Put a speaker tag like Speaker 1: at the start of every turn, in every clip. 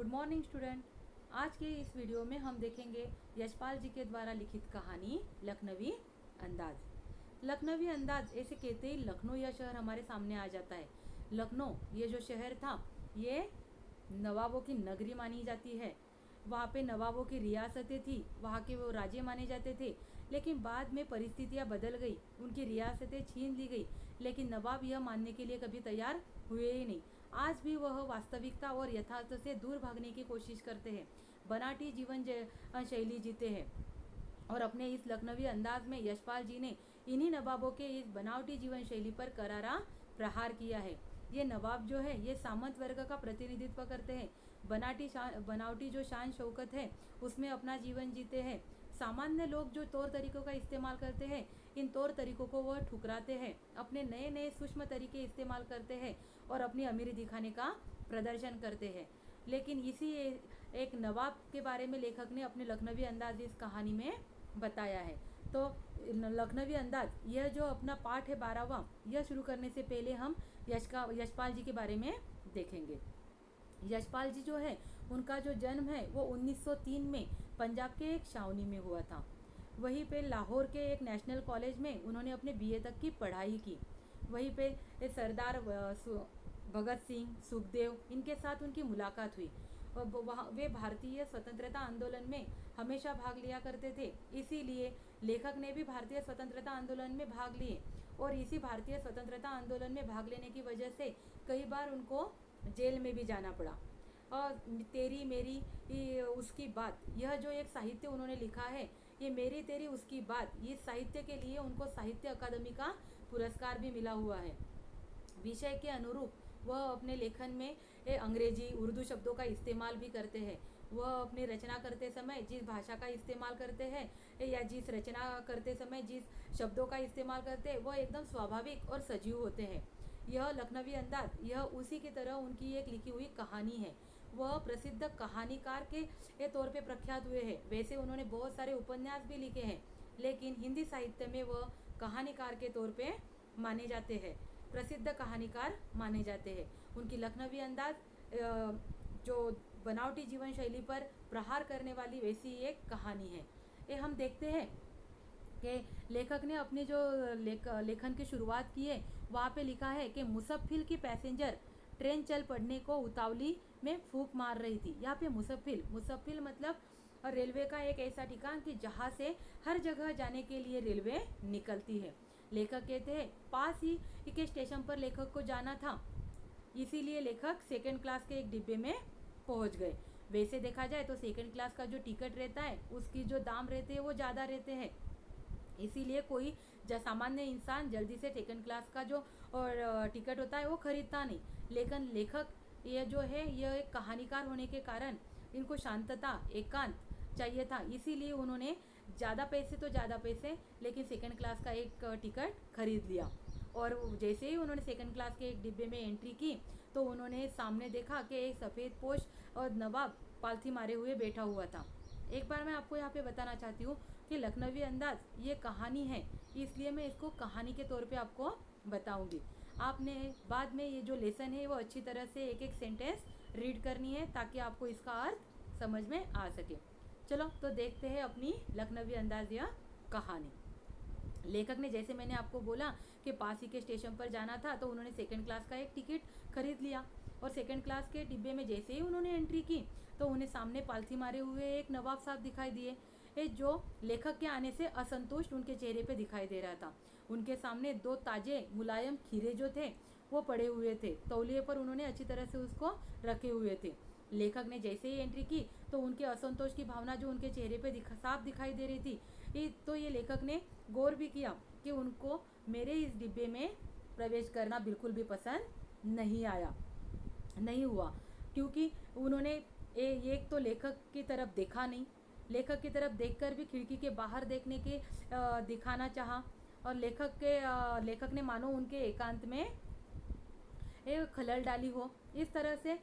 Speaker 1: Good morning student. आज के इस वीडियो में हम देखेंगे यशपाल जी के द्वारा लिखित कहानी लखनवी अंदाज। लखनवी अंदाज ऐसे कहते ही लखनऊ यह शहर हमारे सामने आ जाता है। लखनऊ ये जो शहर था ये नवाबों की नगरी मानी जाती है। वहाँ पे नवाबों की रियासतें थी, वहाँ के वो राज्य माने जाते थे। लेकिन बाद में परिस्थितियाँ बदल गई, उनकी रियासतें छीन ली गई, लेकिन नवाब यह मानने के लिए कभी तैयार हुए ही नहीं। आज भी वह वास्तविकता और यथार्थ से दूर भागने की कोशिश करते हैं, बनाटी जीवन शैली जीते हैं। और अपने इस लखनवी अंदाज में यशपाल जी ने इन्हीं नवाबों के इस बनावटी जीवन शैली पर करारा प्रहार किया है। ये नवाब जो है ये सामंत वर्ग का प्रतिनिधित्व करते हैं। बनावटी जो शान शौकत है उसमें अपना जीवन जीते हैं। सामान्य लोग जो तौर तरीकों का इस्तेमाल करते हैं, इन तौर तरीकों को वह ठुकराते हैं, अपने नए नए सूक्ष्म तरीके इस्तेमाल करते हैं और अपनी अमीरी दिखाने का प्रदर्शन करते हैं। लेकिन इसी एक नवाब के बारे में लेखक ने अपने लखनवी अंदाज इस कहानी में बताया है। तो लखनवी अंदाज यह जो अपना पाठ है 12वां, यह शुरू करने से पहले हम यशपाल जी के बारे में देखेंगे। यशपाल जी जो है उनका जो जन्म है वो 1903 में पंजाब के एक छावनी में हुआ था। वहीं पे लाहौर के एक नेशनल कॉलेज में उन्होंने अपने बीए तक की पढ़ाई की। वहीं पे सरदार भगत सिंह, सुखदेव, इनके साथ उनकी मुलाकात हुई। और वे भारतीय स्वतंत्रता आंदोलन में हमेशा भाग लिया करते थे, इसीलिए लेखक ने भी भारतीय स्वतंत्रता आंदोलन में भाग लिए। और इसी भारतीय स्वतंत्रता आंदोलन में भाग लेने की वजह से कई बार उनको जेल में भी जाना पड़ा। और तेरी मेरी उसकी बात, यह जो एक साहित्य उन्होंने लिखा है, ये मेरी तेरी उसकी बात, इस साहित्य के लिए उनको साहित्य अकादमी का पुरस्कार भी मिला हुआ है। विषय के अनुरूप वह अपने लेखन में अंग्रेजी उर्दू शब्दों का इस्तेमाल भी करते हैं। वह अपनी रचना करते समय जिस भाषा का इस्तेमाल करते हैं या जिस रचना करते समय जिस शब्दों का इस्तेमाल करते हैं वह एकदम स्वाभाविक और सजीव होते हैं। यह लखनवी अंदाज यह उसी की तरह उनकी एक लिखी हुई कहानी है। वह प्रसिद्ध कहानीकार के तौर पे प्रख्यात हुए हैं। वैसे उन्होंने बहुत सारे उपन्यास भी लिखे हैं, लेकिन हिंदी साहित्य में वह कहानीकार के तौर पे माने जाते हैं, प्रसिद्ध कहानीकार माने जाते हैं। उनकी लखनवी अंदाज जो बनावटी जीवन शैली पर प्रहार करने वाली वैसी एक कहानी है। ये हम देखते हैं कि लेखक ने अपनी जो लेखन की शुरुआत की है वहाँ पे लिखा है कि मुसफ़िल की पैसेंजर ट्रेन चल पड़ने को उतावली में फूंक मार रही थी। यहाँ पे मुसफ़िल मतलब रेलवे का एक ऐसा ठिकान कि जहाँ से हर जगह जाने के लिए रेलवे निकलती है। लेखक कहते हैं पास ही के स्टेशन पर लेखक को जाना था, इसीलिए लेखक सेकंड क्लास के एक डिब्बे में पहुंच गए। वैसे देखा जाए तो सेकंड क्लास का जो टिकट रहता है उसकी जो दाम रहते हैं वो ज़्यादा रहते हैं, इसीलिए कोई सामान्य इंसान जल्दी से सेकंड क्लास का जो और टिकट होता है वो खरीदता नहीं। लेकिन लेखक ये जो है यह एक कहानीकार होने के कारण इनको शांतता, एकांत चाहिए था, इसीलिए उन्होंने ज़्यादा पैसे लेकिन सेकंड क्लास का एक टिकट खरीद लिया। और जैसे ही उन्होंने सेकंड क्लास के एक डिब्बे में एंट्री की तो उन्होंने सामने देखा कि एक सफ़ेद पोश और नवाब पालथी मारे हुए बैठा हुआ था। एक बार मैं आपको यहाँ पे बताना चाहती हूँ कि लखनवी अंदाज ये कहानी है, इसलिए मैं इसको कहानी के तौर पे आपको बताऊंगी। आपने बाद में ये जो लेसन है वो अच्छी तरह से एक एक सेंटेंस रीड करनी है ताकि आपको इसका अर्थ समझ में आ सके। चलो तो देखते हैं अपनी लखनवी अंदाज या कहानी। लेखक ने, जैसे मैंने आपको बोला कि पास ही के स्टेशन पर जाना था, तो उन्होंने सेकंड क्लास का एक टिकट खरीद लिया। और सेकंड क्लास के डिब्बे में जैसे ही उन्होंने एंट्री की तो उन्हें सामने पालथी मारे हुए एक नवाब साहब दिखाई दिए, जो लेखक के आने से असंतुष्ट उनके चेहरे पे दिखाई दे रहा था। उनके सामने 2 ताजे मुलायम खीरे जो थे वो पड़े हुए थे, तौलिए पर उन्होंने अच्छी तरह से उसको रखे हुए थे। लेखक ने जैसे ही एंट्री की तो उनके असंतोष की भावना जो उनके चेहरे पे साफ दिखाई दे रही थी, तो ये लेखक ने गौर भी किया कि उनको मेरे इस डिब्बे में प्रवेश करना बिल्कुल भी पसंद नहीं हुआ, क्योंकि उन्होंने एक तो लेखक की तरफ देखा नहीं, लेखक की तरफ देखकर भी खिड़की के बाहर देखने के दिखाना चाहा। और लेखक ने मानो उनके एकांत में एक खलल डाली हो। इस तरह से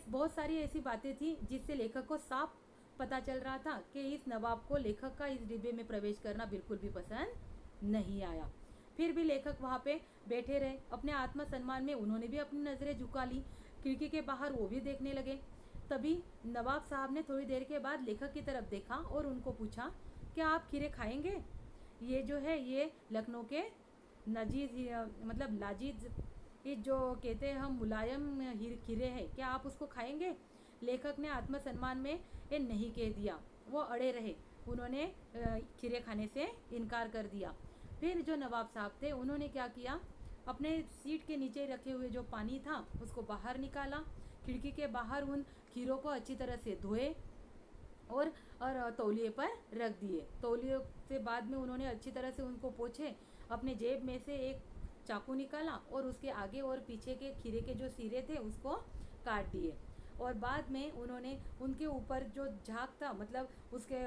Speaker 1: बहुत सारी ऐसी बातें थी जिससे लेखक को साफ पता चल रहा था कि इस नवाब को लेखक का इस डिब्बे में प्रवेश करना बिल्कुल भी पसंद नहीं आया। फिर भी लेखक वहाँ पे बैठे रहे, अपने आत्मसम्मान में उन्होंने भी अपनी नज़रें झुका ली। खिड़की के बाहर वो भी देखने लगे। तभी नवाब साहब ने थोड़ी देर के बाद लेखक की तरफ देखा और उनको पूछा, क्या आप खीरे खाएंगे? ये जो है ये लखनऊ के नजीज मतलब लाजीज, ये जो कहते हैं हम मुलायम खीरे हैं, क्या आप उसको खाएंगे? लेखक ने आत्मसम्मान में ये नहीं कह दिया, वो अड़े रहे। उन्होंने खीरे खाने से इनकार कर दिया। फिर जो नवाब साहब थे उन्होंने क्या किया, अपने सीट के नीचे रखे हुए जो पानी था उसको बाहर निकाला, खिड़की के बाहर उन खीरों को अच्छी तरह से धोए और तौलिए पर रख दिए। तौलिए से बाद में उन्होंने अच्छी तरह से उनको पोंछे, अपने जेब में से एक चाकू निकाला और उसके आगे और पीछे के खीरे के जो सिरे थे उसको काट दिए। और बाद में उन्होंने उनके ऊपर जो झाग था, मतलब उसके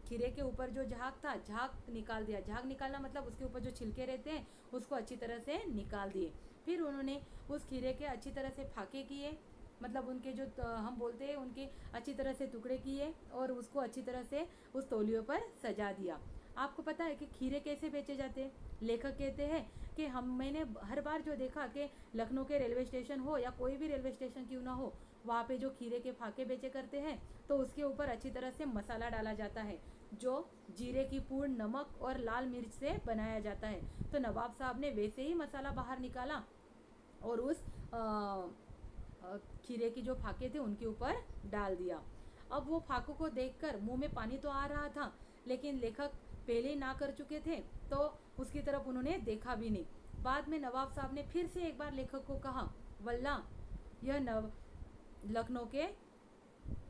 Speaker 1: खीरे के ऊपर जो झाग था, झाग निकाल दिया। झाग निकालना मतलब उसके ऊपर जो छिलके रहते हैं उसको अच्छी तरह से निकाल दिए। फिर उन्होंने उस खीरे के अच्छी तरह से फाके किए, मतलब उनके जो हम बोलते हैं उनके अच्छी तरह से टुकड़े किए और उसको अच्छी तरह से उस तौलियों पर सजा दिया। आपको पता है कि खीरे कैसे बेचे जाते हैं? लेखक कहते हैं कि मैंने हर बार जो देखा कि लखनऊ के रेलवे स्टेशन हो या कोई भी रेलवे स्टेशन क्यों ना हो, वहाँ पे जो खीरे के फाके बेचे करते हैं तो उसके ऊपर अच्छी तरह से मसाला डाला जाता है, जो जीरे की पूर्ण, नमक और लाल मिर्च से बनाया जाता है। तो नवाब साहब ने वैसे ही मसाला बाहर निकाला और उस खीरे की जो फाके थे उनके ऊपर डाल दिया। अब वो फाकों को देखकर मुंह में पानी तो आ रहा था, लेकिन लेखक पहले ही ना कर चुके थे तो उसकी तरफ उन्होंने देखा भी नहीं। बाद में नवाब साहब ने फिर से एक बार लेखक को कहा, वल्ला यह लखनऊ के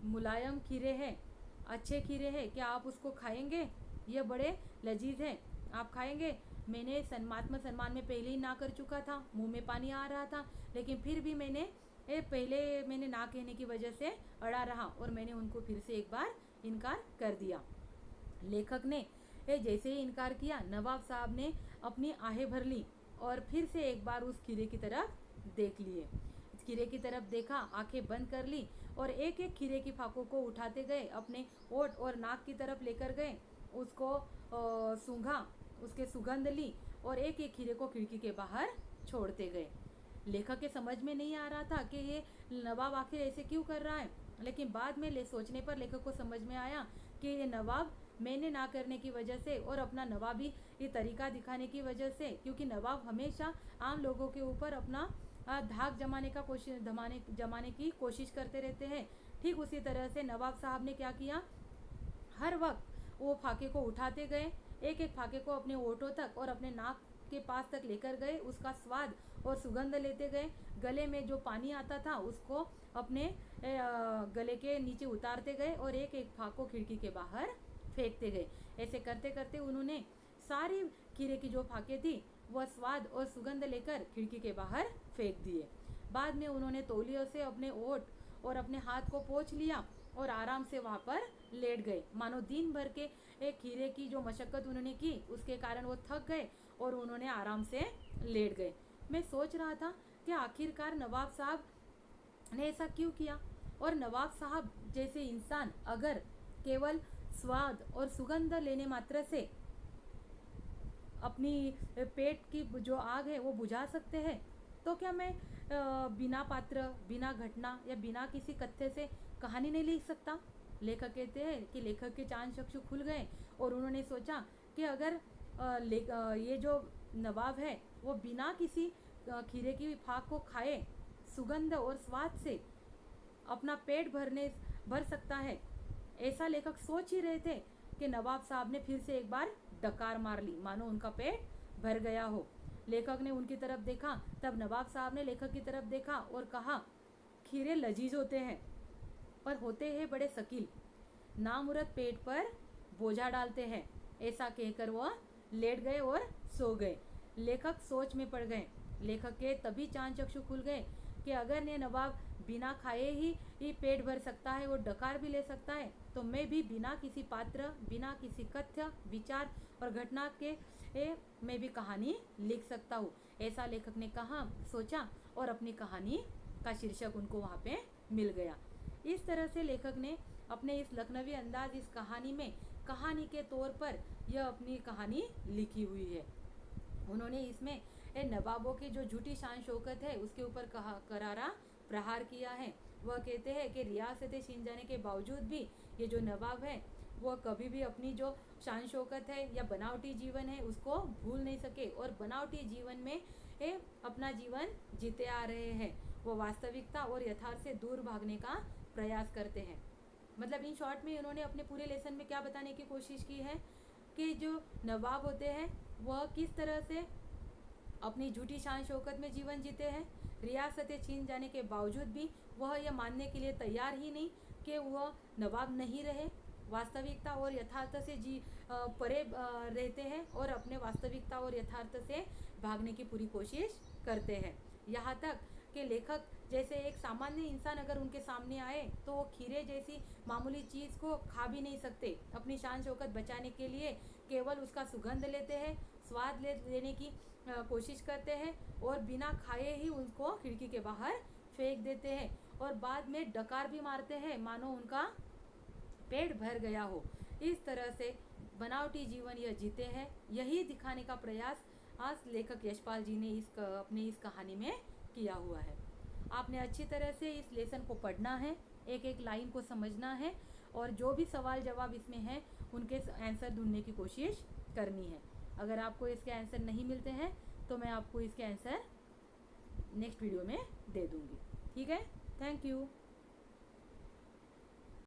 Speaker 1: मुलायम खीरे हैं, अच्छे खीरे हैं, क्या आप उसको खाएंगे? यह बड़े लजीज हैं, आप खाएंगे? मैंने आत्मसम्मान में पहले ही ना कर चुका था, मुंह में पानी आ रहा था, लेकिन फिर भी मैंने ना कहने की वजह से अड़ा रहा और मैंने उनको फिर से एक बार इनकार कर दिया। लेखक ने जैसे ही इनकार किया, नवाब साहब ने अपनी आहें भर ली और फिर से एक बार उस खीरे की तरफ देख लिए। खीरे की तरफ देखा, आंखें बंद कर ली और एक एक खीरे की फाकों को उठाते गए, अपने ओठ और नाक की तरफ लेकर गए, उसको सूंघा, उसके सुगंध ली और एक एक खीरे को खिड़की के बाहर छोड़ते गए। लेखक के समझ में नहीं आ रहा था कि ये नवाब आखिर ऐसे क्यों कर रहा है, लेकिन बाद में सोचने पर लेखक को समझ में आया कि ये नवाब मैंने ना करने की वजह से और अपना नवाबी ये तरीका दिखाने की वजह से, क्योंकि नवाब हमेशा आम लोगों के ऊपर अपना धाक जमाने की कोशिश करते रहते हैं। ठीक उसी तरह से नवाब साहब ने क्या किया, हर वक्त वो फाके को उठाते गए, एक एक फाके को अपने ओठों तक और अपने नाक के पास तक लेकर गए, उसका स्वाद और सुगंध लेते गए। गले में जो पानी आता था उसको अपने गले के नीचे उतारते गए और एक एक फाक को खिड़की के बाहर फेंकते गए। ऐसे करते करते उन्होंने सारी खीरे की जो फाके थी वह स्वाद और सुगंध लेकर खिड़की के बाहर फेंक दिए। बाद में उन्होंने तौलियों से अपने ओठ और अपने हाथ को पोंछ लिया और आराम से वहाँ पर लेट गए, मानो दिन भर के एक खीरे की जो मशक्क़त उन्होंने की उसके कारण वो थक गए और उन्होंने आराम से लेट गए। मैं सोच रहा था कि आखिरकार नवाब साहब ने ऐसा क्यों किया, और नवाब साहब जैसे इंसान अगर केवल स्वाद और सुगंध लेने मात्र से अपनी पेट की जो आग है वो बुझा सकते हैं, तो क्या मैं बिना पात्र, बिना घटना या बिना किसी कथ्य से कहानी नहीं लिख सकता? लेखक कहते हैं कि लेखक के चांद चक्षु खुल गए और उन्होंने सोचा कि अगर ये जो नवाब है वो बिना किसी खीरे की फाक को खाए सुगंध और स्वाद से अपना पेट भर सकता है, ऐसा लेखक सोच ही रहे थे कि नवाब साहब ने फिर से एक बार डकार मार ली, मानो उनका पेट भर गया हो। लेखक ने उनकी तरफ देखा, तब नवाब साहब ने लेखक की तरफ देखा और कहा, खीरे लजीज होते हैं पर होते हैं बड़े शकील, नामुरत पेट पर बोझा डालते हैं। ऐसा कहकर वह लेट गए और सो गए। लेखक सोच में पड़ गए। लेखक के तभी चांद चक्षु खुल गए कि अगर ये नवाब बिना खाए ही पेट भर सकता है और डकार भी ले सकता है, तो मैं भी बिना किसी पात्र, बिना किसी कथ्य, विचार और घटना के मैं भी कहानी लिख सकता हूँ। ऐसा लेखक ने सोचा और अपनी कहानी का शीर्षक उनको वहाँ पे मिल गया। इस तरह से लेखक ने अपने इस लखनवी अंदाज, इस कहानी में कहानी के तौर पर यह अपनी कहानी लिखी हुई है। उन्होंने इसमें नवाबों की जो झूठी शान शौकत है उसके ऊपर करारा प्रहार किया है। वह कहते हैं कि रियासतें छीन जाने के बावजूद भी ये जो नवाब है वह कभी भी अपनी जो शान शौकत है या बनावटी जीवन है उसको भूल नहीं सके और बनावटी जीवन में अपना जीवन जीते आ रहे हैं। वो वास्तविकता और यथार्थ से दूर भागने का प्रयास करते हैं। मतलब इन शॉर्ट में इन्होंने अपने पूरे लेसन में क्या बताने की कोशिश की है कि जो नवाब होते हैं वह किस तरह से अपनी झूठी शान शौकत में जीवन जीते हैं। रियासतें छीन जाने के बावजूद भी वह यह मानने के लिए तैयार ही नहीं कि वह नवाब नहीं रहे, वास्तविकता और यथार्थ से परे रहते हैं और अपने वास्तविकता और यथार्थ से भागने की पूरी कोशिश करते हैं। यहाँ तक कि लेखक जैसे एक सामान्य इंसान अगर उनके सामने आए तो वो खीरे जैसी मामूली चीज़ को खा भी नहीं सकते। अपनी शान शौकत बचाने के लिए केवल उसका सुगंध लेते हैं, स्वाद लेने की कोशिश करते हैं और बिना खाए ही उसको खिड़की के बाहर फेंक देते हैं और बाद में डकार भी मारते हैं मानो उनका पेट भर गया हो। इस तरह से बनावटी जीवन यह जीते हैं, यही दिखाने का प्रयास आज लेखक यशपाल जी ने अपनी इस कहानी में किया हुआ है। आपने अच्छी तरह से इस लेसन को पढ़ना है, एक एक लाइन को समझना है और जो भी सवाल जवाब इसमें हैं उनके आंसर ढूंढने की कोशिश करनी है। अगर आपको इसके आंसर नहीं मिलते हैं तो मैं आपको इसके आंसर नेक्स्ट वीडियो में दे दूँगी। ठीक है, थैंक यू।